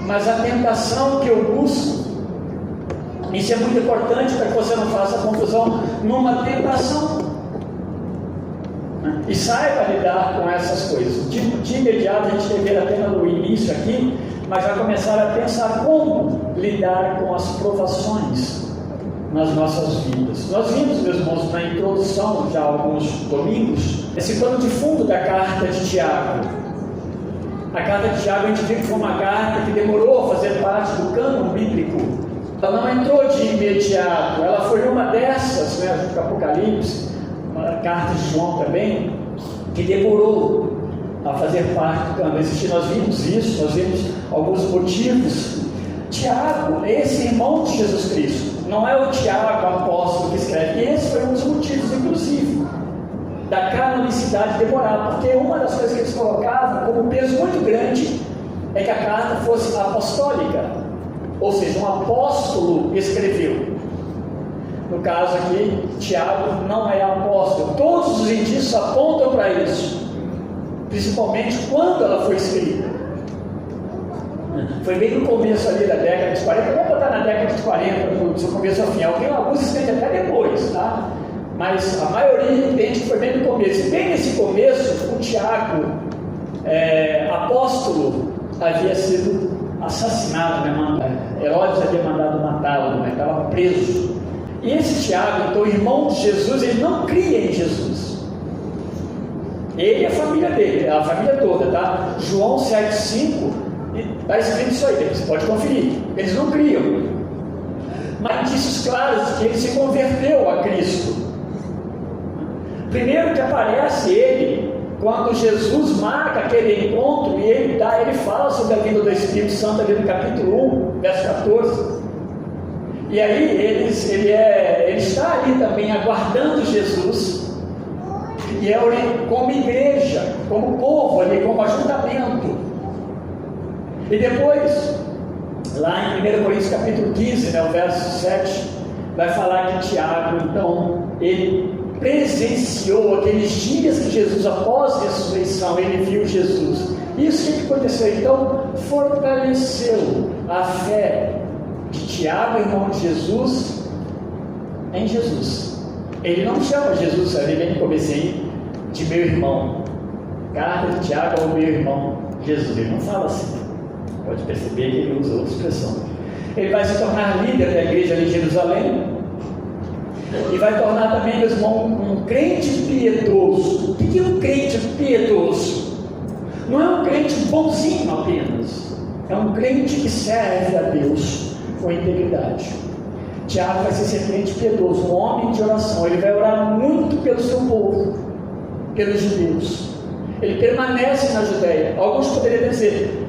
mas a tentação que eu busco, isso é muito importante para que você não faça confusão numa tentação, e saiba lidar com essas coisas. De imediato a gente deveria apenas no início aqui, mas já começar a pensar como lidar com as provações nas nossas vidas. Nós vimos, meus irmãos, na introdução, já há alguns domingos, esse pano de fundo da carta de Tiago. A carta de Tiago a gente viu que foi uma carta que demorou a fazer parte do cânon bíblico. Ela não entrou de imediato, ela foi uma dessas, junto com Apocalipse, uma carta de João também, que demorou a fazer parte do cânon. Nós vimos isso, nós vimos alguns motivos. Tiago é esse irmão de Jesus Cristo, não é o Tiago, apóstolo, que escreve. E esse foi um dos motivos, inclusive, da canonicidade demorar, porque uma das coisas que eles colocavam como peso muito grande é que a carta fosse apostólica, ou seja, um apóstolo escreveu. No caso aqui, Tiago não é apóstolo. Todos os indícios apontam para isso, principalmente quando ela foi escrita. Foi bem no começo ali da década de 40, vamos botar na década de 40, do seu começo ao final. Tem alguns escrevem até depois, tá? Mas a maioria entende que foi bem no começo. E bem nesse começo, o Tiago, apóstolo, havia sido assassinado, Herodes havia mandado matá-lo, estava preso. E esse Tiago, então, irmão de Jesus, ele não cria em Jesus. Ele e a família dele, a família toda, tá? João 7,5, está escrito isso aí, você pode conferir. Eles não criam, mas indícios claros de que ele se converteu a Cristo. Primeiro que aparece ele, quando Jesus marca aquele encontro, e ele fala sobre a vinda do Espírito Santo ali no capítulo 1, verso 14. E aí ele está ali também aguardando Jesus, e como igreja, como povo ali, como ajuntamento. E depois, lá em 1 Coríntios capítulo 15, o verso 7, vai falar que Tiago, então, ele presenciou aqueles dias que Jesus, após a ressurreição, ele viu Jesus. Isso que aconteceu, então, fortaleceu a fé de Tiago, irmão de Jesus, em Jesus. Ele não chama Jesus, ali bem no comecinho, de meu irmão. Carta de Tiago ao meu irmão Jesus. Ele não fala assim. Pode perceber que ele usa outra expressão. Ele vai se tornar líder da igreja de Jerusalém e vai tornar também, meu irmão, um crente piedoso. O que é um crente piedoso? Não é um crente bonzinho apenas, é um crente que serve a Deus com integridade. Tiago vai ser crente piedoso, um homem de oração. Ele vai orar muito pelo seu povo, pelos judeus. Ele permanece na Judéia. Alguns poderiam dizer,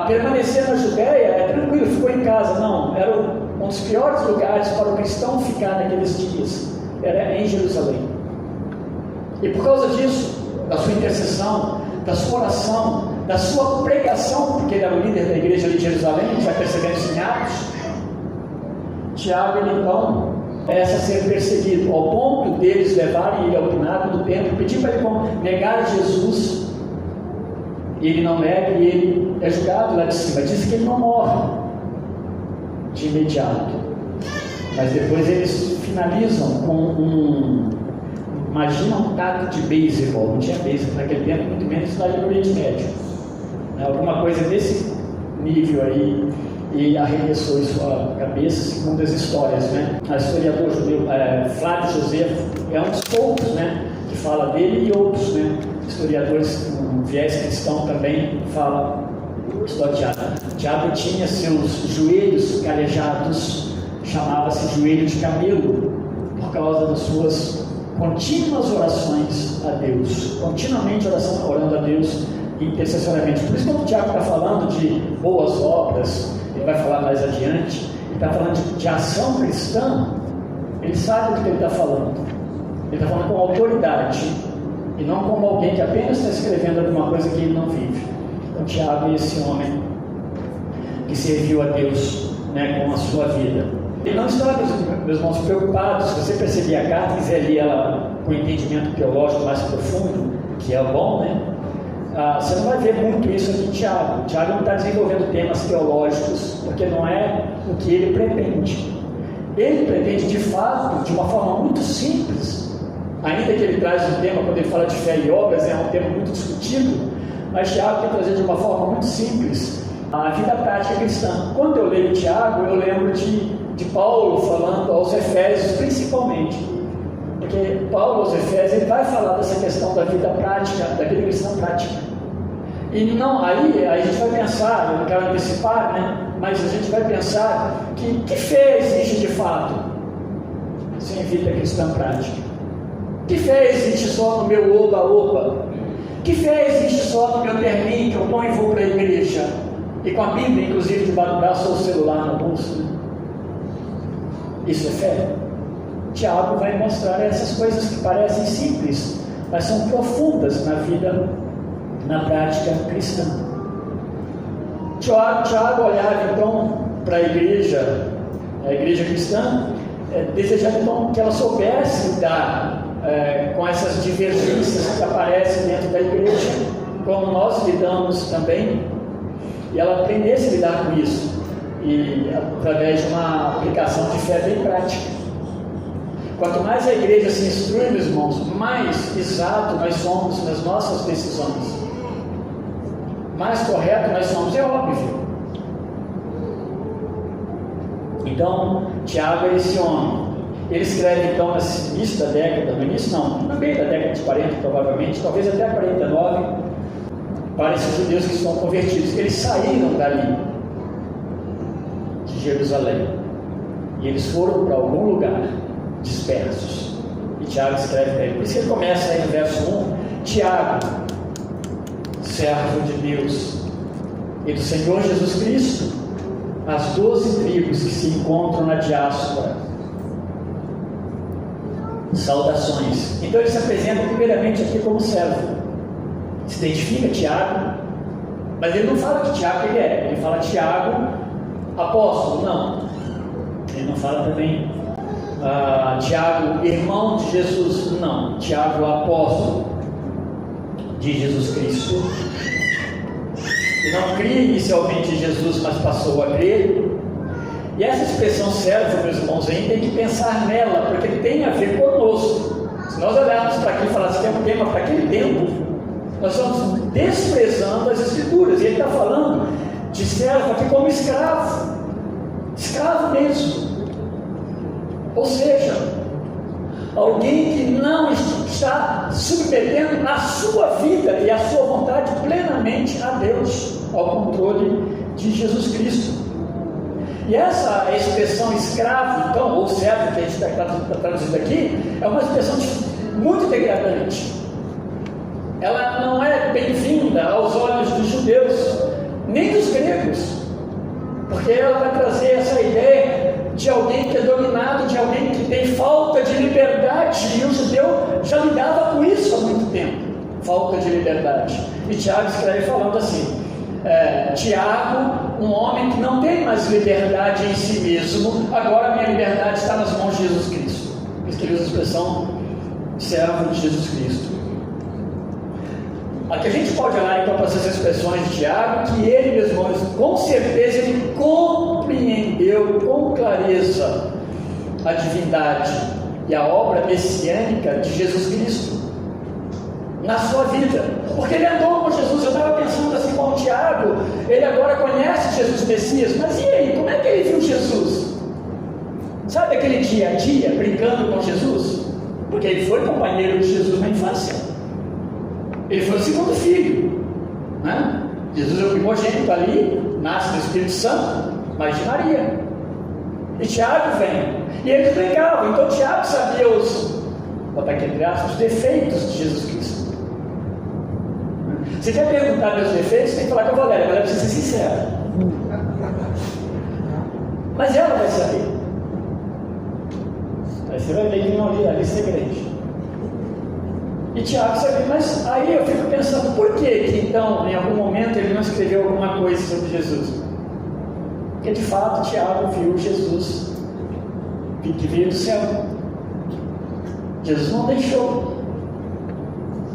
permanecer na Judéia é tranquilo, ficou em casa. Não, era um dos piores lugares para o cristão ficar naqueles dias, era em Jerusalém. E por causa disso, da sua intercessão, da sua oração, da sua pregação, porque ele era o líder da igreja ali de Jerusalém, a gente vai percebendo isso em Atos, Tiago, ele então começa a ser perseguido, ao ponto deles levarem ele ao pináculo do templo, pedir para ele negar Jesus. Ele não nega e ele é julgado lá de cima. Diz que ele não morre de imediato, mas depois eles finalizam com imagina um taco de beisebol. Não tinha beisebol naquele tempo, muito menos lá no Oriente Médio, alguma coisa desse nível aí, e arremessou em sua cabeça, segundo as histórias, A historiador judeu Flávio Josefo é um dos poucos, que fala dele, e outros, historiadores com viés cristão também falam história de Tiago. Tiago tinha seus joelhos calejados, chamava-se joelho de camelo, por causa das suas contínuas orações a Deus, continuamente orando a Deus intercessoriamente. Por isso, quando o Tiago está falando de boas obras, ele vai falar mais adiante, ele está falando de ação cristã, ele sabe do que ele está falando. Ele está falando com autoridade, e não como alguém que apenas está escrevendo alguma coisa que ele não vive. Então, Tiago é esse homem que serviu a Deus com a sua vida. Ele não estava, meus irmãos, preocupado. Se você perceber a carta, quiser ler ela com entendimento teológico mais profundo, que é bom, Você não vai ver muito isso aqui em Tiago. Tiago não está desenvolvendo temas teológicos, porque não é o que ele pretende. Ele pretende, de fato, de uma forma muito simples, ainda que ele traz um tema, quando ele fala de fé e obras, é um tema muito discutido, mas Tiago quer trazer de uma forma muito simples a vida prática cristã. Quando eu leio Tiago, eu lembro de Paulo falando aos Efésios, principalmente, porque Paulo aos Efésios, ele vai falar dessa questão da vida prática, da vida cristã prática. E não, aí a gente vai pensar, eu não quero antecipar, né? Mas a gente vai pensar que fé existe de fato sem vida cristã prática? Que fé existe só no meu oba-oba? Que fé existe só no meu terninho que eu ponho e vou para a igreja? E com a Bíblia, inclusive, debaixo do braço ou o celular no bolso, né? Isso é fé? Tiago vai mostrar essas coisas que parecem simples, mas são profundas na vida, na prática cristã. Tiago olhava então para a igreja cristã, desejando então que ela soubesse lidar com essas divergências que aparecem dentro da igreja, como nós lidamos também, e ela aprendesse a lidar com isso, e através de uma aplicação de fé bem prática. Quanto mais a igreja se instrui, meus irmãos, mais exato nós somos nas nossas decisões, mais correto nós somos, é óbvio. Então, Tiago é esse homem. Ele escreve então no início da década, no meio da década de 40 provavelmente, talvez até 49, para esses judeus que estão convertidos. Eles saíram dali, de Jerusalém, e eles foram para algum lugar, dispersos. E Tiago escreve para ele. Por isso que ele começa aí no verso 1, Tiago, servo de Deus e do Senhor Jesus Cristo, as 12 tribos que se encontram na diáspora, saudações. Então ele se apresenta primeiramente aqui como servo, se identifica Tiago, mas ele não fala que Tiago ele fala Tiago apóstolo, não, ele não fala também Tiago irmão de Jesus, não, Tiago apóstolo de Jesus Cristo. E não cria inicialmente em Jesus, mas passou a crer. E essa expressão servo, meus irmãos, a gente tem que pensar nela, porque tem a ver conosco. Se nós olharmos para aqui e falarmos que é um tema para aquele tempo, nós estamos desprezando as Escrituras. E ele está falando de servo aqui como escravo, escravo mesmo. Ou seja, alguém que não está submetendo a sua vida e a sua vontade plenamente a Deus, ao controle de Jesus Cristo. E essa expressão escravo, então, ou servo, que a gente está traduzindo aqui, é uma expressão muito degradante. Ela não é bem-vinda aos olhos dos judeus, nem dos gregos, porque ela vai trazer essa ideia de alguém que é dominado, de alguém que tem falta de liberdade, e o judeu já lidava com isso há muito tempo, falta de liberdade. E Tiago escreve falando assim, Tiago, um homem que não tem mais liberdade em si mesmo, agora a minha liberdade está nas mãos de Jesus Cristo. Por isso que ele usa a expressão servo de Jesus Cristo. Aqui a gente pode olhar então para essas expressões de Tiago, que ele, meus irmãos, com certeza ele compreendeu com clareza a divindade e a obra messiânica de Jesus Cristo na sua vida, porque ele andou com Jesus. Eu estava pensando assim, com o Tiago, ele agora conhece Jesus Messias, mas e aí, como é que ele viu Jesus? Sabe aquele dia a dia brincando com Jesus? Porque ele foi companheiro de Jesus na infância, ele foi o segundo filho, né? Jesus é o primogênito ali, nasce do Espírito Santo, mas de Maria. E Tiago vem, e eles brincavam. Então Tiago sabia os defeitos de Jesus Cristo. Você quer perguntar meus defeitos, tem que falar com a Valéria, ela precisa ser sincera. Mas ela vai saber. Aí você vai ver que não ali é grande. E Tiago sabia, mas aí eu fico pensando, por que então, em algum momento, ele não escreveu alguma coisa sobre Jesus? Porque de fato Tiago viu Jesus que veio do céu. Jesus não deixou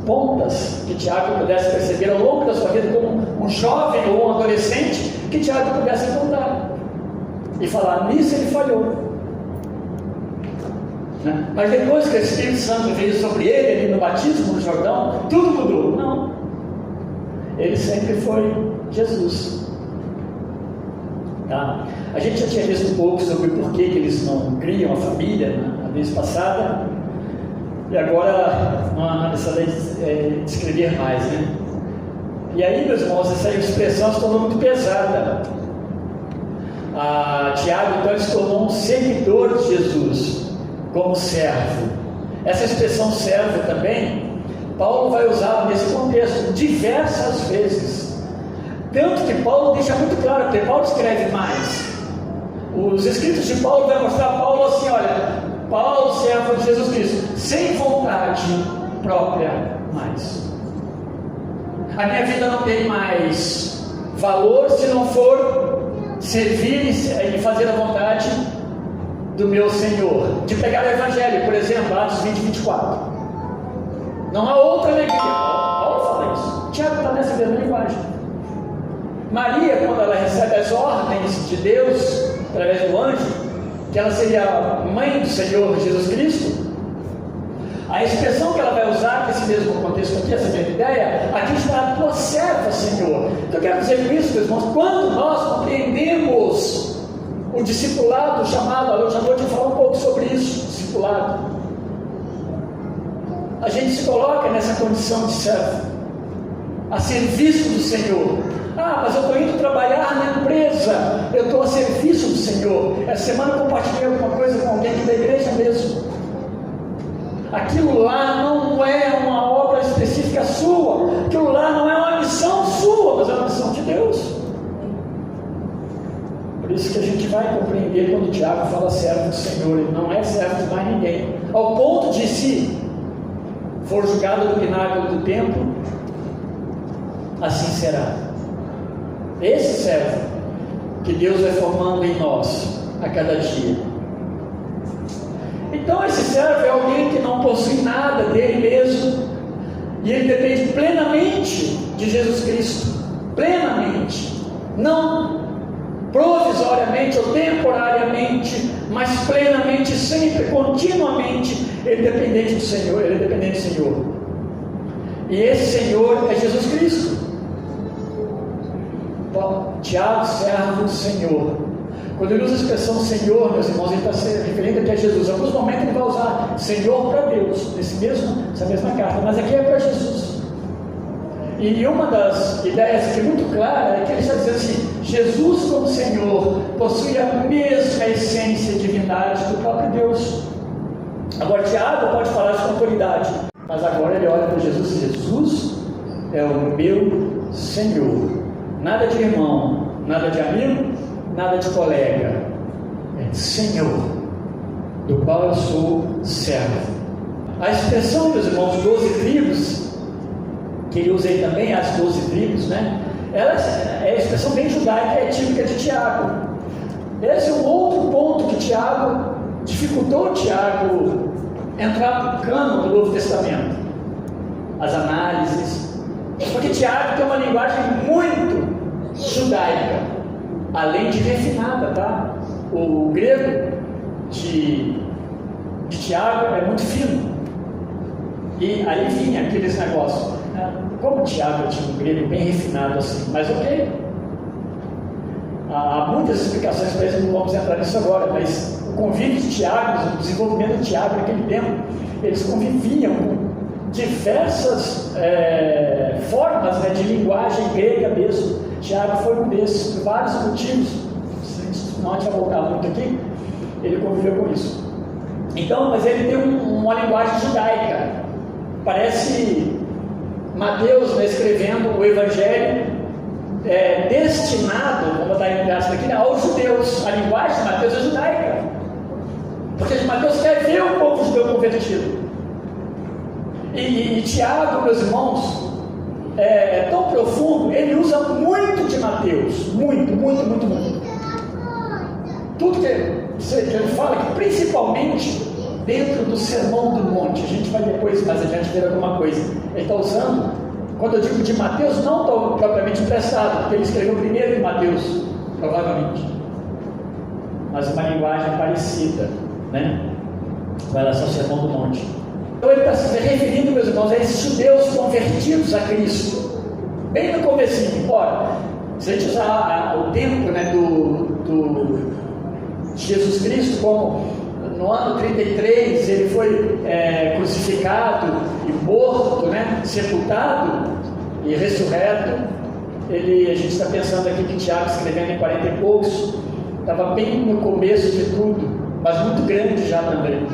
pontas que Tiago pudesse perceber ao longo da sua vida, como um jovem ou um adolescente, que Tiago pudesse apontar e falar: nisso ele falhou. Né? Mas depois que o Espírito Santo veio sobre ele, ali no batismo no Jordão, tudo mudou. Não. Ele sempre foi Jesus. Tá? A gente já tinha visto um pouco sobre por que eles não criam a família na vez passada. E agora não há necessidade de escrever mais, né? E aí, meus irmãos, essa expressão se tornou muito pesada. Tiago, então, se tornou um seguidor de Jesus, como servo. Essa expressão servo também, Paulo vai usar nesse contexto diversas vezes. Tanto que Paulo deixa muito claro, porque Paulo escreve mais. Os escritos de Paulo vai mostrar a Paulo assim: olha, Paulo, servo de Jesus Cristo, sem vontade própria mais. A minha vida não tem mais valor se não for servir e fazer a vontade do meu Senhor. De pegar o Evangelho, por exemplo, Atos 20, 24. Não há outra alegria. Paulo fala isso. Tiago está nessa mesma linguagem. Maria, quando ela recebe as ordens de Deus, através do anjo, que ela seria a mãe do Senhor Jesus Cristo, a expressão que ela vai usar nesse mesmo contexto aqui, essa mesma ideia, aqui está a tua serva, Senhor. Então eu quero dizer com isso, meus irmãos, quando nós compreendemos o discipulado chamado, hoje à noite eu vou falar um pouco sobre isso, discipulado, a gente se coloca nessa condição de servo, a serviço do Senhor. Mas eu estou indo trabalhar na empresa, eu estou a serviço do Senhor. Essa semana eu compartilhei alguma coisa com alguém aqui da igreja mesmo. Aquilo lá não é uma obra específica sua, aquilo lá não é uma missão sua, mas é uma missão de Deus. Por isso que a gente vai compreender quando o Tiago fala servo do Senhor. Ele não é servo de mais ninguém, ao ponto de, se for julgado no pináculo do templo, assim será. Esse servo que Deus vai formando em nós a cada dia. Então esse servo é alguém que não possui nada dele mesmo, e ele depende plenamente de Jesus Cristo, plenamente, não provisoriamente ou temporariamente, mas plenamente, sempre, continuamente. Ele é dependente do Senhor, ele é dependente do Senhor, e esse Senhor é Jesus Cristo. Tiago, servo do Senhor. Quando ele usa a expressão Senhor, meus irmãos, ele está se referindo aqui a Jesus. Em alguns momentos ele vai usar Senhor para Deus, nessa mesma carta, mas aqui é para Jesus. E uma das ideias aqui muito clara é que ele está dizendo assim: Jesus como Senhor possui a mesma essência e divindade do próprio Deus. Agora Tiago pode falar isso com autoridade, mas agora ele olha para Jesus: Jesus é o meu Senhor. Nada de irmão, nada de amigo, nada de colega. É Senhor, do qual eu sou servo. A expressão, meus irmãos, 12 tribos, que ele usa aí também, as 12 tribos, né? Ela é a expressão bem judaica, é típica de Tiago. Esse é um outro ponto que Tiago dificultou Tiago entrar no cano do Novo Testamento. As análises. Porque Tiago tem uma linguagem muito judaica, além de refinada, tá? O grego de Tiago é muito fino. E aí vinha aqueles negócios, né? Como Tiago tinha um grego bem refinado assim, mas ok. Há muitas explicações para isso, não vamos entrar nisso agora, mas o convívio de Tiago, o desenvolvimento de Tiago naquele tempo, eles conviviam com diversas formas, né, de linguagem grega mesmo. Tiago foi um desses, por vários motivos. Não adianta voltar muito aqui, ele conviveu com isso. Então, mas ele tem uma linguagem judaica. Parece Mateus, né, escrevendo o Evangelho destinado, vamos botar em graça aqui, aos judeus. A linguagem de Mateus é judaica, porque Mateus quer ver o povo judeu convertido. E Tiago, meus irmãos, é tão profundo, ele usa muito de Mateus, muito. Tudo que ele fala, que principalmente dentro do Sermão do Monte. A gente vai depois, mais adiante, ver alguma coisa. Ele está usando, quando eu digo de Mateus, não estou propriamente emprestado, porque ele escreveu primeiro em Mateus, provavelmente, mas uma linguagem parecida, né? Com relação ao Sermão do Monte. Então ele está se referindo, meus irmãos, a esses judeus convertidos a Cristo, bem no comecinho. Ora, se a gente usar o tempo, né, do Jesus Cristo, como no ano 33 ele foi crucificado e morto, né, sepultado e ressurreto, a gente está pensando aqui que Tiago, escrevendo em 40 e poucos, estava bem no começo de tudo, mas muito grande já também.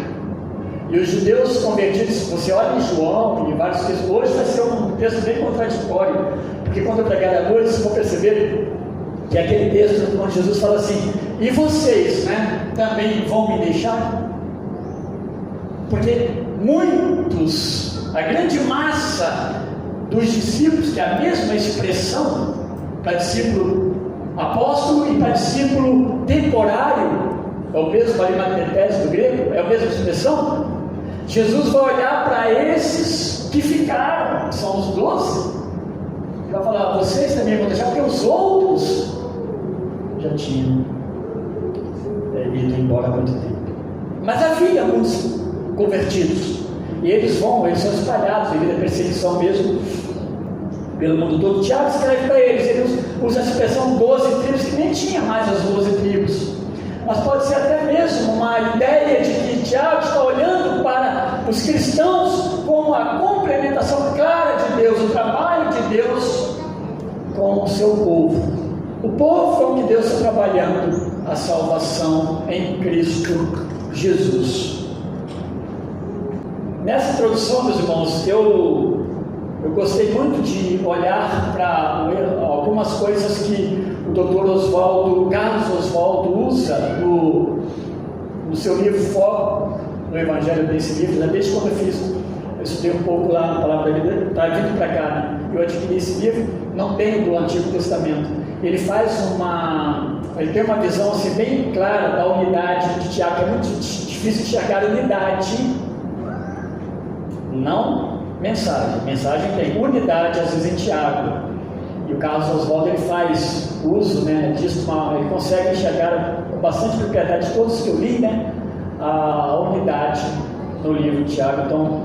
E os judeus convertidos, se você olha em João e vários textos, hoje vai ser um texto bem contraditório, porque quando eu pregar à noite, vocês vão perceber que é aquele texto onde Jesus fala assim: e vocês, né, também vão me deixar? Porque muitos, a grande massa dos discípulos, que é a mesma expressão para discípulo apóstolo e para discípulo temporário, é o mesmo arimatetes do grego, é a mesma expressão. Jesus vai olhar para esses que ficaram, que são os 12, e vai falar: vocês também vão deixar, porque os outros já tinham ido embora há muito tempo. Mas havia muitos convertidos, e eles são espalhados devido à perseguição mesmo pelo mundo todo. Tiago escreve para eles, ele usa a expressão 12 tribos, que nem tinha mais as 12 tribos, mas pode ser até mesmo uma ideia de que Tiago está olhando para os cristãos como a complementação clara de Deus, o trabalho de Deus com o seu povo. O povo com que Deus está trabalhando a salvação em Cristo Jesus. Nessa introdução, meus irmãos, eu gostei muito de olhar para algumas coisas que o Dr. Carlos Oswaldo usa no seu livro Foco no Evangelho desse livro, né? Desde quando eu estudei um pouco lá na Palavra da Vida, está vindo para cá, né? Eu adquiri esse livro, não tem do Antigo Testamento. Ele tem uma visão assim, bem clara da unidade de Tiago. É muito difícil enxergar unidade, não mensagem. Mensagem tem unidade, às vezes, em Tiago. E o Carlos Oswaldo, ele faz uso, né, disso, ele consegue enxergar com bastante propriedade de todos que eu li, né, a unidade no livro de Tiago. Então,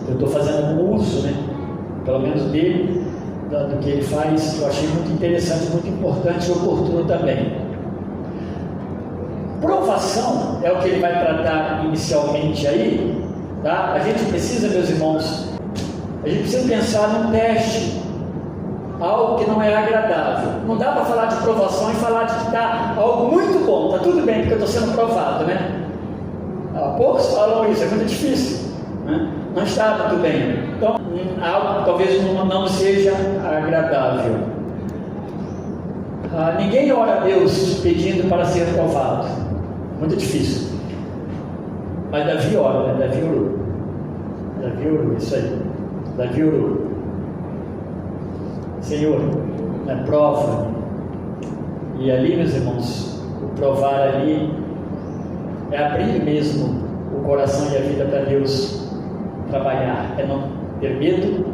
eu estou fazendo um uso, né, pelo menos dele, do que ele faz, que eu achei muito interessante, muito importante e oportuno também. Provação é o que ele vai tratar inicialmente aí, tá? A gente precisa, meus irmãos, a gente precisa pensar num teste, algo que não é agradável. Não dá para falar de provação e falar de que está algo muito bom, está tudo bem porque eu estou sendo provado, né? Poucos falam isso, é muito difícil, né? Não está muito bem. Então, algo talvez não seja agradável. Ninguém ora a Deus pedindo para ser provado. Muito difícil. Mas Davi ora, né? Davi orou, isso aí. Davi orou: Senhor, prova. E ali, meus irmãos, o provar ali é abrir mesmo o coração e a vida para Deus trabalhar, é não ter medo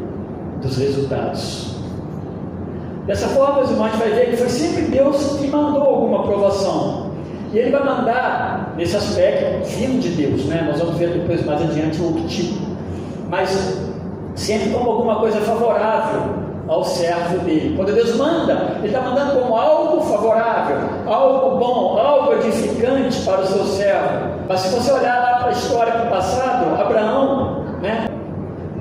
dos resultados. Dessa forma, meus irmãos, a gente vai ver que foi sempre Deus que mandou alguma provação, e Ele vai mandar nesse aspecto vindo de Deus, né? Nós vamos ver depois mais adiante outro tipo, mas sempre como alguma coisa favorável ao servo dele. Quando Deus manda, Ele está mandando como algo favorável, algo bom, algo edificante para o seu servo. Mas se você olhar lá para a história do passado, Abraão, né?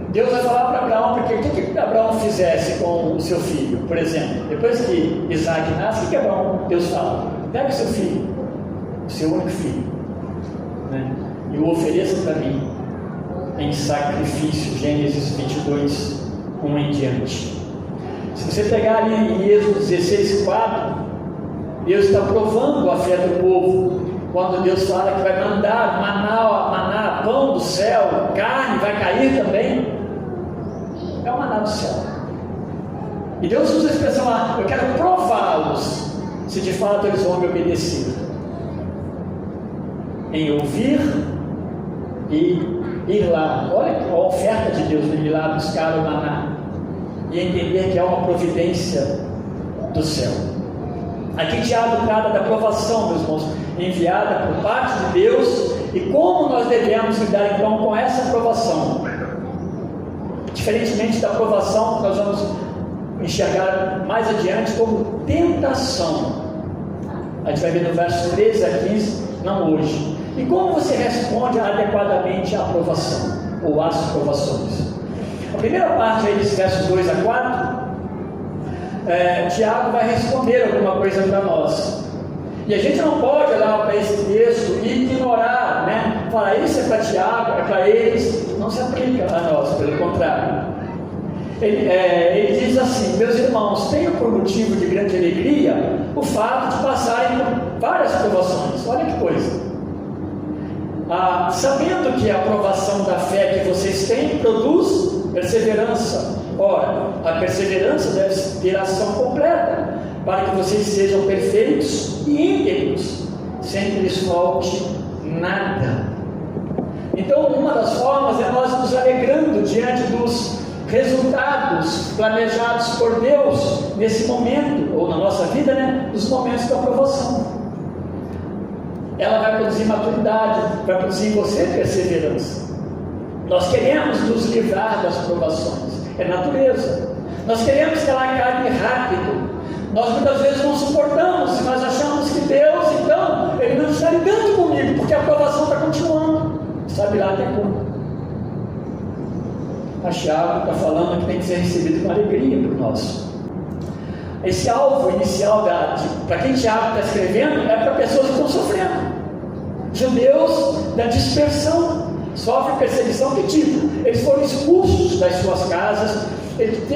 Deus vai falar para Abraão, porque o que Abraão fizesse com o seu filho, por exemplo, depois que Isaac nasce, o que Deus fala? Pega o seu filho, o seu único filho, né? E o ofereça para mim em sacrifício. Gênesis 22, 1 em diante. Se você pegar ali em Êxodo 16:4, Deus está provando a fé do povo, quando Deus fala que vai mandar maná, pão do céu, carne vai cair também. É o maná do céu. E Deus usa a expressão lá: eu quero prová-los, se de fato eles vão me obedecer, em ouvir e ir lá. Olha a oferta de Deus, de ir lá buscar o maná e entender que é uma providência do céu. Aqui Tiago trata da provação, meus irmãos, enviada por parte de Deus, e como nós devemos lidar então com essa provação. Diferentemente da provação que nós vamos enxergar mais adiante como tentação. A gente vai ver no verso 13 a 15, não hoje. E como você responde adequadamente à provação, ou às provações? A primeira parte aí dos versos 2 a 4, Tiago vai responder alguma coisa para nós. E a gente não pode olhar para esse texto e ignorar, né? Falar, isso é para Tiago, é para eles. Não se aplica a nós, pelo contrário. Ele diz assim: meus irmãos, tenho por motivo de grande alegria o fato de passarem por várias provações. Olha que coisa. Sabendo que a aprovação da fé que vocês têm produz perseverança. Ora, a perseverança deve ter ação completa, para que vocês sejam perfeitos e íntegros, sem que lhes falte nada. Então, uma das formas é nós nos alegrando diante dos resultados planejados por Deus nesse momento, ou na nossa vida, né? Nos momentos da aprovação. Ela vai produzir maturidade, vai produzir em você perseverança. Nós queremos nos livrar das provações, é natureza. Nós queremos que ela acabe rápido. Nós muitas vezes não suportamos, nós achamos que Deus, então, Ele não está lidando comigo, porque a provação está continuando. Sabe lá até quando? A Tiago está falando que tem que ser recebido com alegria por nós. Esse alvo inicial, para quem Tiago está escrevendo, é para pessoas que estão sofrendo. Judeus da dispersão, sofrem perseguição que tipo? Eles foram expulsos das suas casas, eles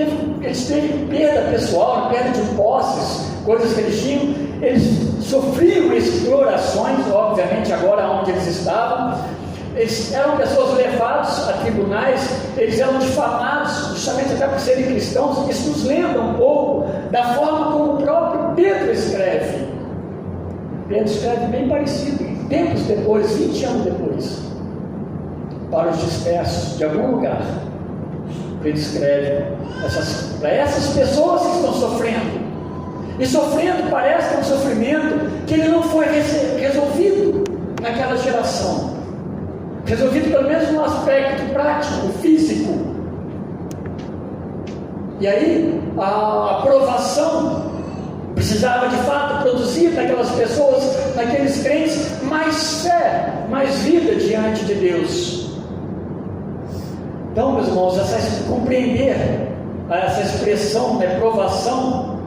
teve perda pessoal, perda de posses, coisas que eles tinham, eles sofriam explorações, obviamente agora onde eles estavam. Eles eram pessoas levadas a tribunais, eles eram difamados, justamente até por serem cristãos. Isso nos lembra um pouco da forma como o próprio Pedro escreve. Pedro escreve bem parecido, tempos depois, 20 anos depois, para os dispersos de algum lugar. Pedro escreve para essas pessoas que estão sofrendo. E sofrendo parece que é um sofrimento que ele não foi resolvido naquela geração. Resolvido pelo menos no aspecto prático, físico. E aí, a aprovação precisava de fato produzir naquelas pessoas, naqueles crentes, mais fé, mais vida diante de Deus. Então, meus irmãos, compreender essa expressão, né, provação,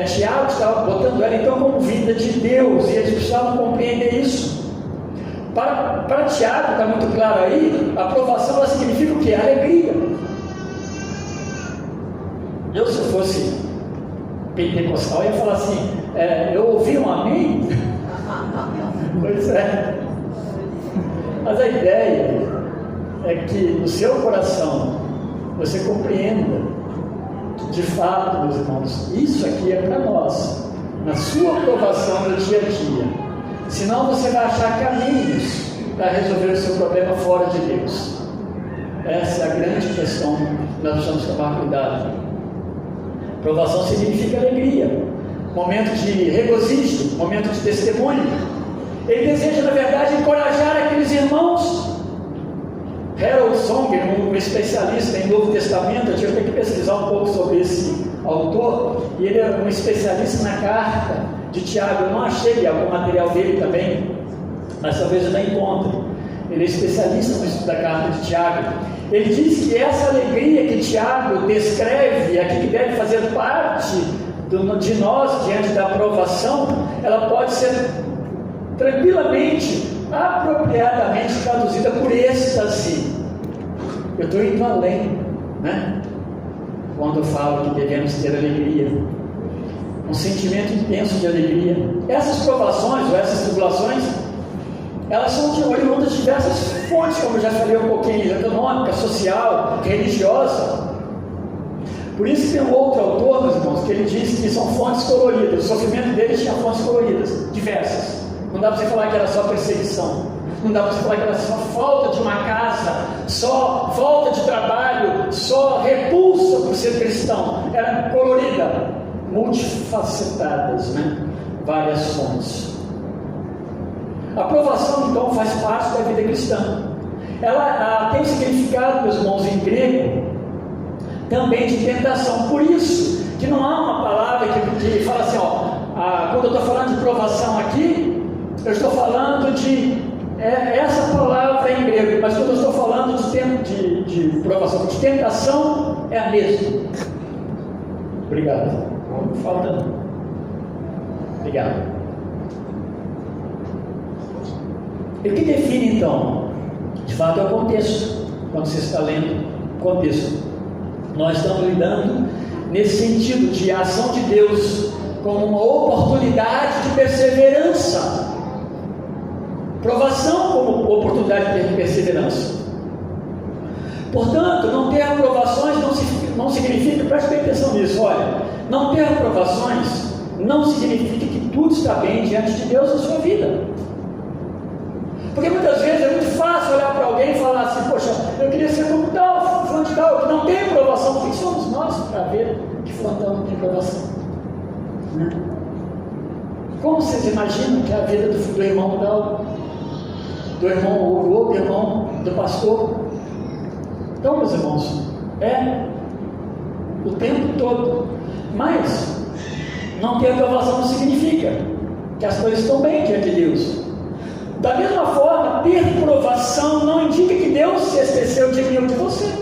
Tiago estava botando ela então como vida de Deus, e eles precisavam compreender isso. Para Tiago, está muito claro aí, a aprovação ela significa o quê? Alegria. Eu, se eu fosse pentecostal, ia falar assim, eu ouvi um amém? Pois é. Mas a ideia é que no seu coração você compreenda, de fato, meus irmãos, isso aqui é para nós, na sua aprovação do dia a dia. Senão você vai achar caminhos para resolver o seu problema fora de Deus. Essa é a grande questão que nós precisamos tomar cuidado. Provação significa alegria, momento de regozijo, momento de testemunho. Ele deseja, na verdade, encorajar aqueles irmãos. Harold Songer, um especialista em Novo Testamento, eu tive que pesquisar um pouco sobre esse autor, e ele é um especialista na carta de Tiago. Eu não achei algum material dele também, mas talvez eu não encontre. Ele é especialista no estudo da carta de Tiago. Ele diz que essa alegria que Tiago descreve, aqui que deve fazer parte de nós diante da aprovação, ela pode ser tranquilamente, apropriadamente traduzida por êxtase. Eu estou indo além, né? Quando eu falo que devemos ter alegria, um sentimento intenso de alegria. Essas provações ou essas tribulações, elas são oriundas de diversas fontes, como eu já falei um pouquinho, econômica, social, religiosa. Por isso que tem um outro autor, meus irmãos, que ele diz que são fontes coloridas. O sofrimento deles tinha fontes coloridas, diversas. Não dá para você falar que era só perseguição. Não dá para você falar que era só falta de uma casa, só falta de trabalho, só repulsa por ser cristão. Era colorida, multifacetadas, né? Várias fontes. A aprovação, então, faz parte da vida cristã. Ela tem significado, meus irmãos, em grego, também de tentação. Por isso que não há uma palavra que fala assim, quando eu estou falando de provação aqui, eu estou falando de essa palavra em grego, mas quando eu estou falando de provação, de tentação, é a mesma. Obrigado. Não falta não. Obrigado. E o que define então? De fato é o contexto. Quando você está lendo o contexto, nós estamos lidando nesse sentido de ação de Deus como uma oportunidade de perseverança. Provação como oportunidade de perseverança. Portanto, não ter aprovações não significa, preste bem atenção nisso, olha, não ter aprovações não significa que tudo está bem diante de Deus na sua vida. Porque muitas vezes é muito fácil olhar para alguém e falar assim, poxa, eu queria ser como tal, fulano de tal, que não tem aprovação. Quem somos nós para ver que fulano não tem aprovação? Né? Como vocês imaginam que é a vida do irmão tal, do irmão, do outro irmão, do pastor? Então, meus irmãos, o tempo todo. Mas não ter aprovação não significa que as coisas estão bem diante de Deus. Da mesma forma, ter provação não indica que Deus se esqueceu de mim ou de você.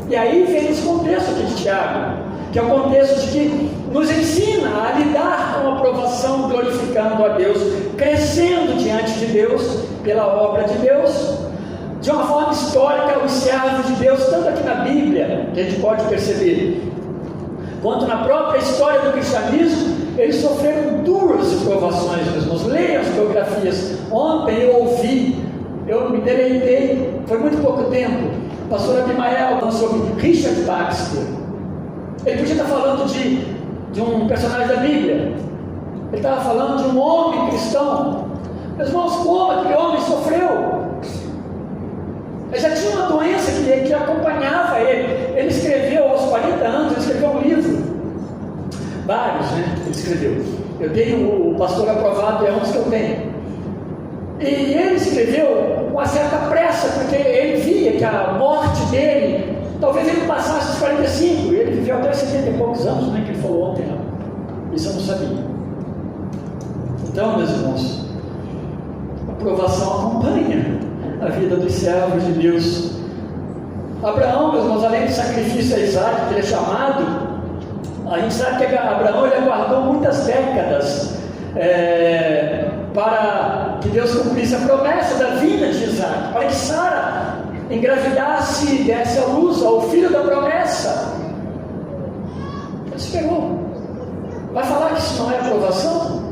E aí vem esse contexto aqui de Tiago, que é o contexto de que nos ensina a lidar com a provação, glorificando a Deus, crescendo diante de Deus, pela obra de Deus. De uma forma histórica, os servos de Deus, tanto aqui na Bíblia, que a gente pode perceber, quanto na própria história do cristianismo, eles sofreram duras provações, meus irmãos. Leiam as biografias. Ontem eu me deleitei, foi muito pouco tempo, o pastor Abimael falando sobre Richard Baxter. Ele podia estar falando de um personagem da Bíblia, ele estava falando de um homem cristão. Meus irmãos, como aquele homem sofreu? Ele já tinha uma doença que acompanhava ele. Ele escreveu aos 40 anos, ele escreveu um livro. Vários, né? Ele escreveu. Eu tenho o Pastor Aprovado, é um dos que eu tenho. E ele escreveu com uma certa pressa, porque ele via que a morte dele, talvez ele passasse os 45, ele viveu até 70 e poucos anos, né? Que ele falou ontem. Isso eu não sabia. Então, meus irmãos, a provação acompanha a vida dos servos de Deus. Abraão, meus irmãos, além do sacrifício a Isaac, que ele é chamado, a gente sabe que Abraão ele aguardou muitas décadas para que Deus cumprisse a promessa da vinda de Isaac, para que Sara engravidasse e desse à luz ao filho da promessa. Ele esperou. Vai falar que isso não é aprovação?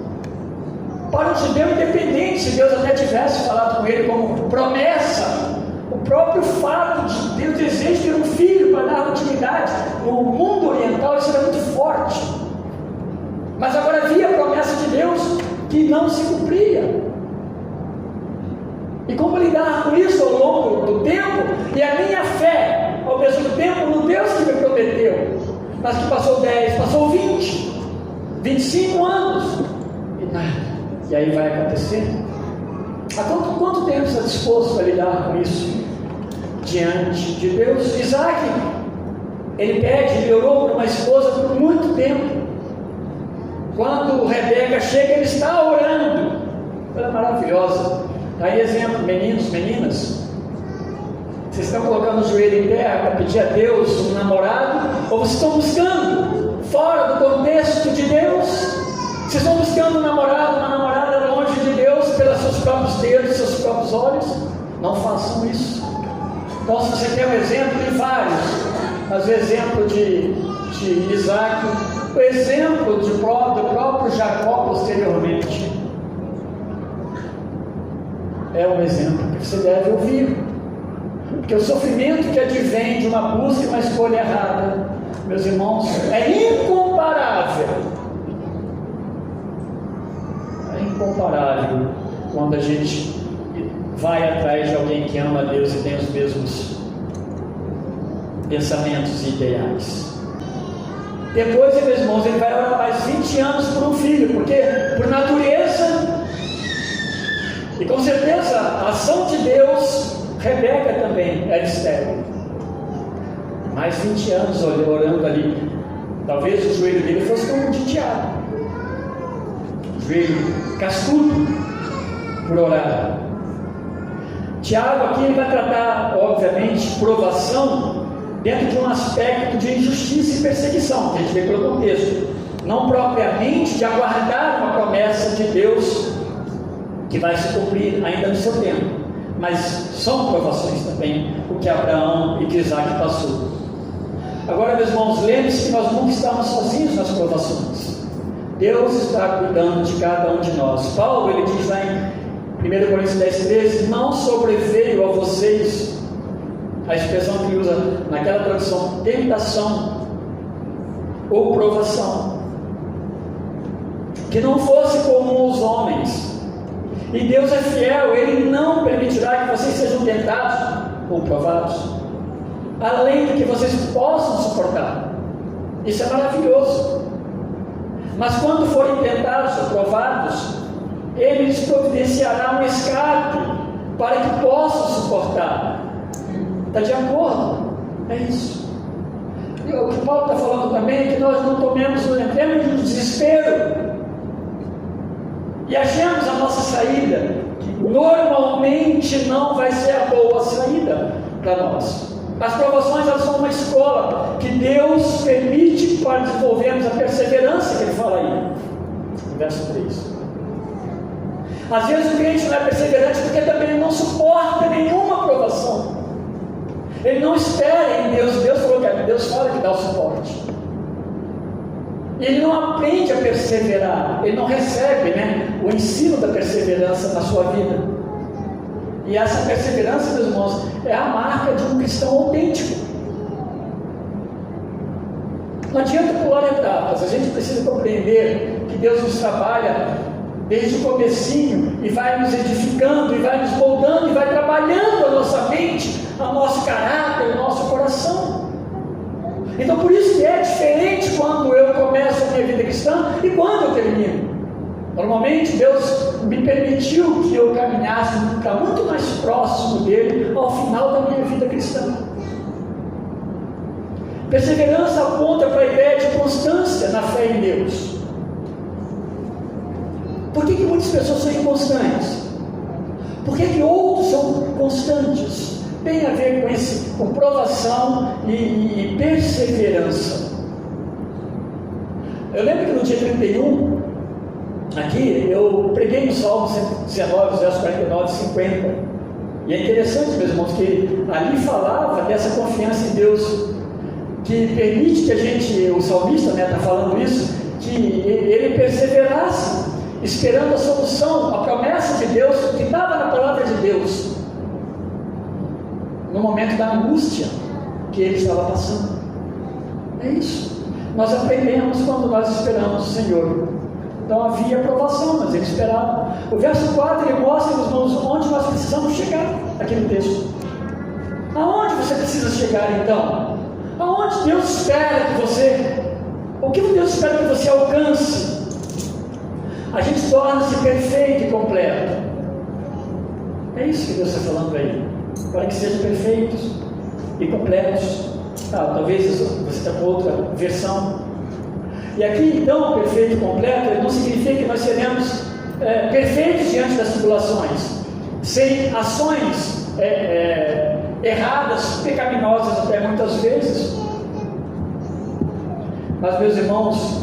Para um judeu independente, se Deus até tivesse falado com ele como promessa, o próprio fato de Deus desejar ter um filho para dar utilidade no mundo oriental, isso era muito forte. Mas agora havia a promessa de Deus que não se cumpria. E como lidar com isso ao longo do tempo? E a minha fé, ao mesmo tempo, no Deus que me prometeu, mas que passou 10, passou 20, 25 anos, e nada. E aí vai acontecer. Há quanto tempo está disposto a lidar com isso diante de Deus? Isaac, ele orou por uma esposa por muito tempo. Quando Rebeca chega, ele está orando. Coisa maravilhosa. Aí exemplo, meninos, meninas, vocês estão colocando o joelho em terra para pedir a Deus um namorado, ou vocês estão buscando fora do contexto de Deus? Vocês estão buscando um namorado, uma namorada longe de Deus, pelos seus próprios dedos, seus próprios olhos? Não façam isso. Então, se você quer um exemplo, tem vários. Mas o exemplo de Isaac, o exemplo do próprio Jacó posteriormente, é um exemplo que você deve ouvir. Porque o sofrimento que advém de uma busca e uma escolha errada, meus irmãos, é incomparável. Incomparável quando a gente vai atrás de alguém que ama a Deus e tem os mesmos pensamentos e ideais. Depois, meus irmãos, ele vai orar mais 20 anos por um filho, porque por natureza e com certeza a ação de Deus, Rebeca também era estéril. Mais 20 anos orando ali. Talvez o joelho dele fosse como o de Tiago, joelho cascudo por orar. Tiago aqui ele vai tratar, obviamente, provação dentro de um aspecto de injustiça e perseguição, que a gente vê pelo contexto, não propriamente de aguardar uma promessa de Deus que vai se cumprir ainda no seu tempo, mas são provações também o que Abraão e que Isaac passou. Agora, meus irmãos, lembre-se que nós nunca estamos sozinhos nas provações. Deus está cuidando de cada um de nós. Paulo, ele diz lá em 1 Coríntios 10:13, não sobreveio a vocês, a expressão que usa naquela tradução, tentação ou provação, que não fosse como os homens. E Deus é fiel, Ele não permitirá que vocês sejam tentados ou provados além do que vocês possam suportar. Isso é maravilhoso. Mas quando forem tentados ou provados, Ele lhes providenciará um escape para que possam suportar. Está de acordo? É isso. E o que Paulo está falando também é que nós não entremos no desespero e achemos a nossa saída, que normalmente não vai ser a boa saída para nós. As provações, elas são uma escola que Deus permite para desenvolvermos a perseverança que Ele fala aí, no verso 3. Às vezes o crente não é perseverante porque também ele não suporta nenhuma provação. Ele não espera em Deus. Deus fala que dá o suporte. Ele não aprende a perseverar. Ele não recebe, o ensino da perseverança na sua vida. E essa perseverança, meus irmãos, é a marca de um cristão autêntico. Não adianta pular etapas. A gente precisa compreender que Deus nos trabalha desde o comecinho e vai nos edificando, e vai nos moldando, e vai trabalhando a nossa mente, o nosso caráter, o nosso coração. Então por isso que é diferente quando eu começo a minha vida cristã e quando eu termino. Normalmente Deus me permitiu que eu caminhasse para muito mais próximo dele ao final da minha vida cristã. Perseverança aponta para a ideia de constância na fé em Deus. Por que muitas pessoas são inconstantes? Por que outros são constantes? Tem a ver com provação e perseverança. Eu lembro que no dia 31, aqui, eu preguei no Salmo 119, versos 49 e 50. E é interessante, meus irmãos, que ali falava dessa confiança em Deus, que permite que a gente, o salmista está falando isso, que ele perseverasse, esperando a solução, a promessa de Deus, que estava na palavra de Deus, no momento da angústia que ele estava passando. É isso. Nós aprendemos quando nós esperamos o Senhor. Então havia provação, mas ele esperava. O verso 4 ele mostra, meus irmãos, onde nós precisamos chegar, aqui no texto. Aonde você precisa chegar então? Aonde Deus espera que você, o que Deus espera que você alcance? A gente torna-se perfeito e completo. É isso que Deus está falando aí. Para que sejam perfeitos e completos. Talvez você está com outra versão. E aqui então, perfeito e completo, não significa que nós seremos perfeitos diante das tribulações, sem ações erradas, pecaminosas até muitas vezes. Mas, meus irmãos,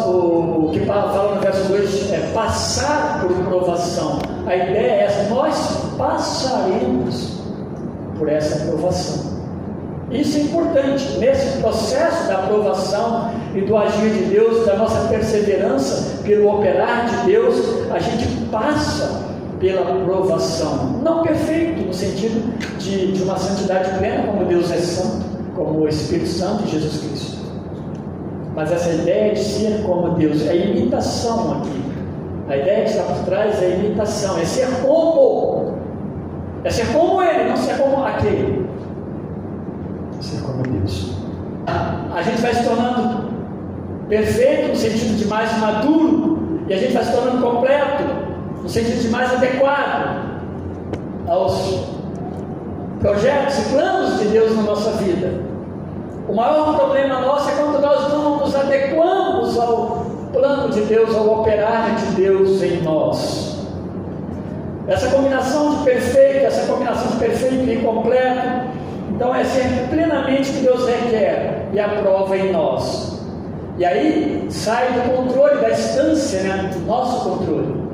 o que fala no verso 2 é passar por provação. A ideia é essa: nós passaremos por essa provação. Isso é importante. Nesse processo da aprovação e do agir de Deus, da nossa perseverança pelo operar de Deus, a gente passa pela aprovação. Não perfeito no sentido de uma santidade plena, como Deus é santo, como o Espírito Santo e Jesus Cristo. Mas essa ideia de ser como Deus, é imitação aqui. A ideia que está por trás é imitação, é ser como. É ser como ele, não ser como aquele. É ser como Deus. A gente vai se tornando perfeito no sentido de mais maduro, e a gente vai se tornando completo no sentido de mais adequado aos projetos e planos de Deus na nossa vida. O maior problema nosso é quando nós não nos adequamos ao plano de Deus, ao operar de Deus em nós. Essa combinação de perfeito e completo, então é ser plenamente o que Deus requer e aprova em nós. E aí sai do controle, da instância, né, do nosso controle.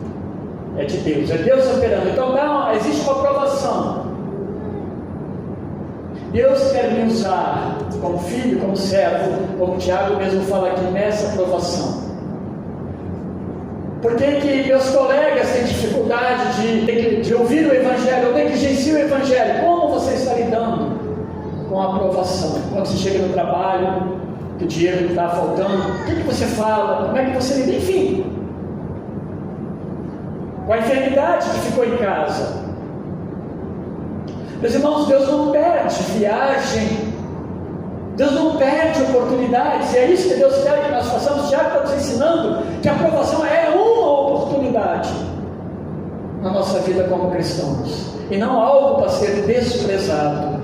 É de Deus, é Deus operando. Então existe uma aprovação. Deus quer me usar como filho, como servo, como Tiago mesmo fala aqui, nessa aprovação. Por que meus colegas têm dificuldade de ouvir o Evangelho, ou negligenciam o Evangelho? Como você está lidando com a aprovação? Quando você chega no trabalho, que o dinheiro está faltando, o que você fala? Como é que você lida? Enfim, com a enfermidade que ficou em casa. Meus irmãos, Deus não perde viagem, Deus não perde oportunidades, e é isso que Deus quer que nós façamos. Já está nos ensinando que a aprovação é uma oportunidade na nossa vida como cristãos, e não algo para ser desprezado.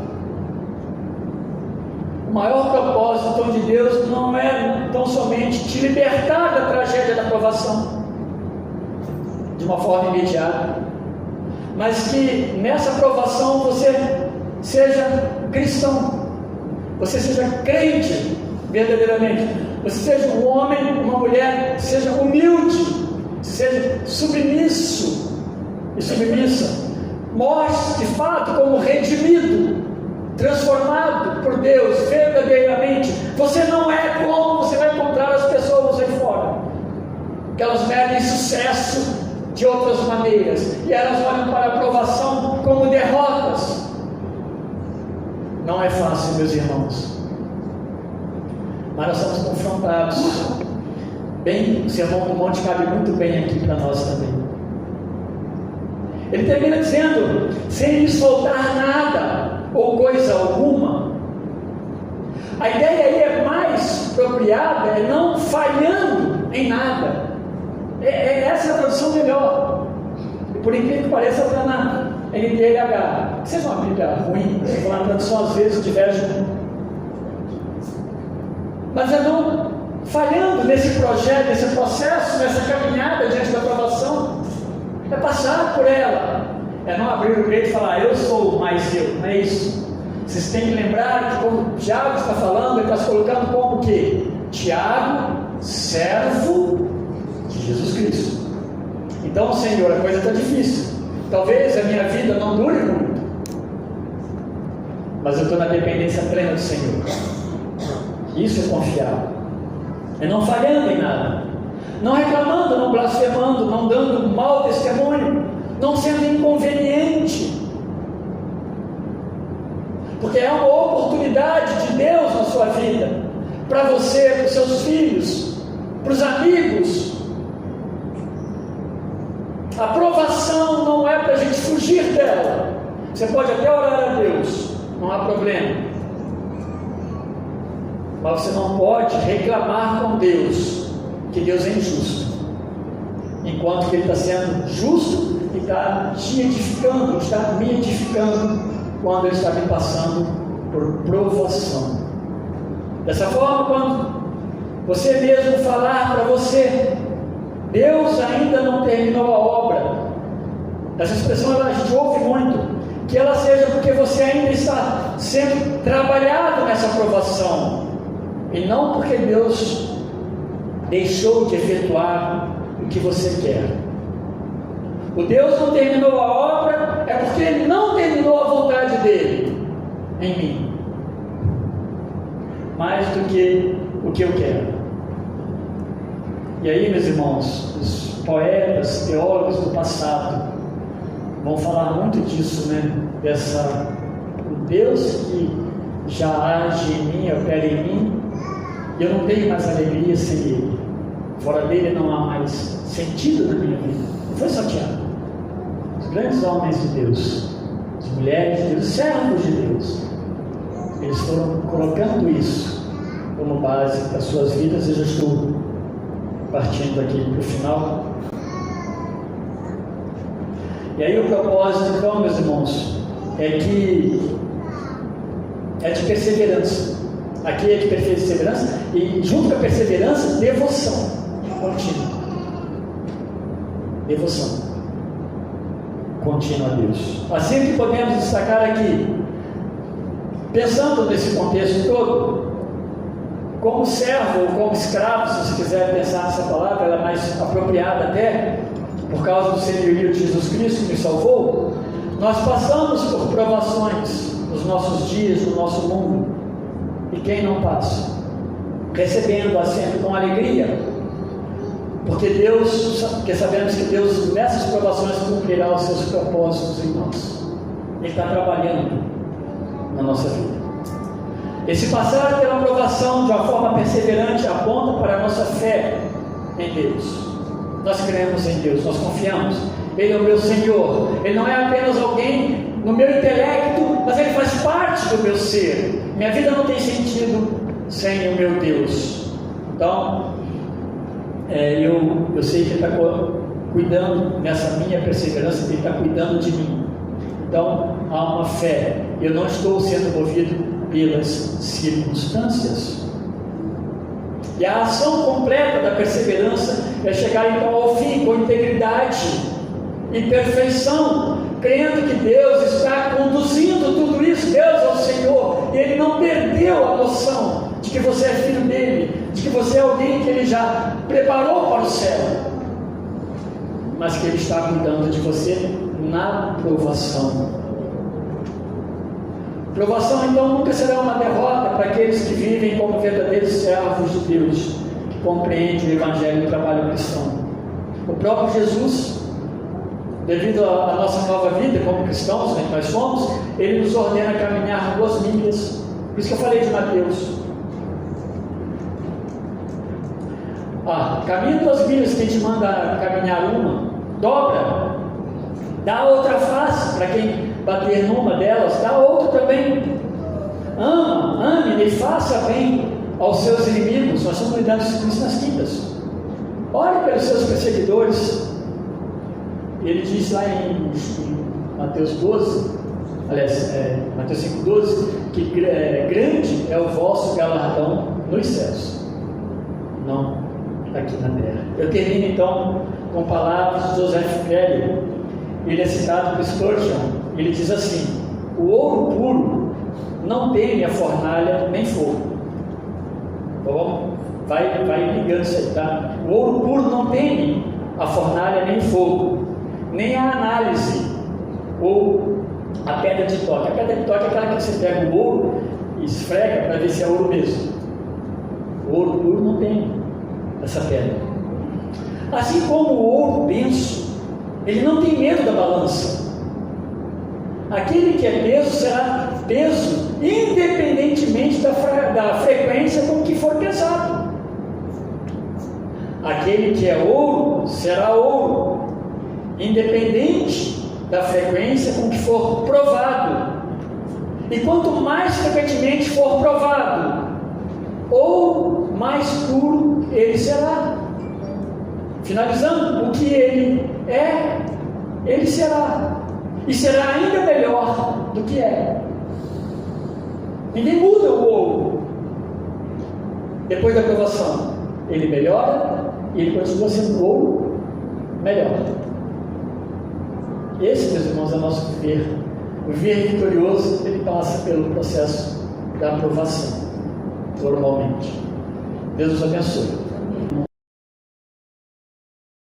O maior propósito então, de Deus não é tão somente te libertar da tragédia da aprovação de uma forma imediata, mas que nessa aprovação você seja cristão, você seja crente verdadeiramente, você seja um homem, uma mulher, seja humilde, seja submisso e submissa, mostre de fato como redimido, transformado por Deus verdadeiramente. Você não é como você vai encontrar as pessoas aí fora, que elas medem sucesso de outras maneiras, e elas olham para a aprovação como derrotas. Não é fácil, meus irmãos, mas nós somos confrontados. Bem, o Sermão do Monte cabe muito bem aqui para nós também. Ele termina dizendo: sem lhes faltar nada ou coisa alguma. A ideia aí é mais apropriada, é não falhando em nada. Essa é a tradução melhor. E por incrível que pareça, está na NTLH. Vocês vão uma Bíblia ruim, a tradução às vezes diverge. Mas é não falhando nesse projeto, nesse processo, nessa caminhada diante da aprovação. É passar por ela. É não abrir o peito e falar: eu sou mais eu. Não é isso. Vocês têm que lembrar que, como Tiago está falando, ele está se colocando como o quê? Tiago, servo de Jesus Cristo. Então, Senhor, a coisa está difícil. Talvez a minha vida não dure muito, mas eu estou na dependência plena do Senhor. Isso é confiar. É não falhando em nada, não reclamando, não blasfemando, não dando mau testemunho, não sendo inconveniente, porque é uma oportunidade de Deus na sua vida, para você, para os seus filhos, para os amigos. A aprovação não é para a gente fugir dela. Você pode até orar a Deus, não há problema, mas você não pode reclamar com Deus que Deus é injusto, enquanto que Ele está sendo justo e está te edificando, está me edificando quando Ele está me passando por provação. Dessa forma, quando você mesmo falar para você: Deus ainda não terminou a obra, essa expressão a gente ouve muito, que ela seja porque você ainda está sendo trabalhado nessa aprovação, e não porque Deus deixou de efetuar o que você quer. O Deus não terminou a obra é porque Ele não terminou a vontade dEle em mim, mais do que o que eu quero. E aí, meus irmãos, os poetas, teólogos do passado vão falar muito disso, né? O Deus que já age em mim, opera em mim, e eu não tenho mais alegria sem Ele. fora dele não há mais sentido na minha vida. Não foi só Tiago. Os grandes homens de Deus, as mulheres de Deus, os servos de Deus, eles foram colocando isso como base das suas vidas. Eu já estou partindo aqui para o final. E aí o propósito, então, meus irmãos, é de perseverança. Aqui é de perseverança e junto com a perseverança, devoção contínua. Devoção contínua a Deus. Assim que podemos destacar aqui, pensando nesse contexto todo, como servo ou como escravo, se você quiser pensar nessa palavra, ela é mais apropriada até, por causa do senhorio de Jesus Cristo que nos salvou, nós passamos por provações nos nossos dias, no nosso mundo. E quem não passa? Recebendo-a sempre com alegria, porque sabemos que Deus nessas provações cumprirá os seus propósitos em nós. Ele está trabalhando na nossa vida. Esse passar pela provação de uma forma perseverante aponta para a nossa fé em Deus. Nós cremos em Deus, nós confiamos. Ele é o meu Senhor. Ele não é apenas alguém no meu intelecto, mas Ele faz parte do meu ser. Minha vida não tem sentido sem o meu Deus. Então, eu sei que Ele está cuidando nessa minha perseverança, Ele está cuidando de mim. Então, há uma fé. Eu não estou sendo movido pelas circunstâncias. E a ação completa da perseverança é chegar então ao fim com integridade e perfeição, crendo que Deus está conduzindo tudo isso. Deus é o Senhor, e Ele não perdeu a noção de que você é filho dele, de que você é alguém que Ele já preparou para o céu, mas que Ele está cuidando de você na provação. Provação então nunca será uma derrota para aqueles que vivem como verdadeiros servos de Deus, que compreendem o Evangelho e o trabalho cristão. O próprio Jesus, devido à nossa nova vida como cristãos, né, que nós somos, Ele nos ordena caminhar 2 milhas. Por isso que eu falei de Mateus. Caminha 2 milhas, quem te manda caminhar uma, dobra, dá outra face para quem bater numa delas, dá outra também. Ame e faça bem aos seus inimigos. Nós estamos lidando com isso nas quintas. Ore pelos seus perseguidores. Ele diz lá em Mateus 12, aliás, Mateus 5,12, que grande é o vosso galardão nos céus, não aqui na terra. Eu termino então com palavras de Joseph Kelly. Ele é citado por Spurgeon. Ele diz assim: o ouro puro não teme a fornalha nem fogo. Então, vai ligando isso aí, tá? O ouro puro não teme a fornalha nem fogo, nem a análise ou a pedra de toque. A pedra de toque é aquela que você pega o ouro e esfrega para ver se é ouro mesmo. O ouro puro não tem essa pedra. Assim como o ouro denso, ele não tem medo da balança. Aquele que é peso será peso, independentemente da frequência com que for pesado. Aquele que é ouro será ouro, independente da frequência com que for provado. E quanto mais frequentemente for provado, ou mais puro ele será. Finalizando, o que ele é, ele será. E será ainda melhor do que é. Ninguém muda o ouro depois da provação. Ele melhora e ele continua sendo ouro melhor. Esse, meus irmãos, é o nosso viver. O viver vitorioso, ele passa pelo processo da aprovação, normalmente. Deus nos abençoe.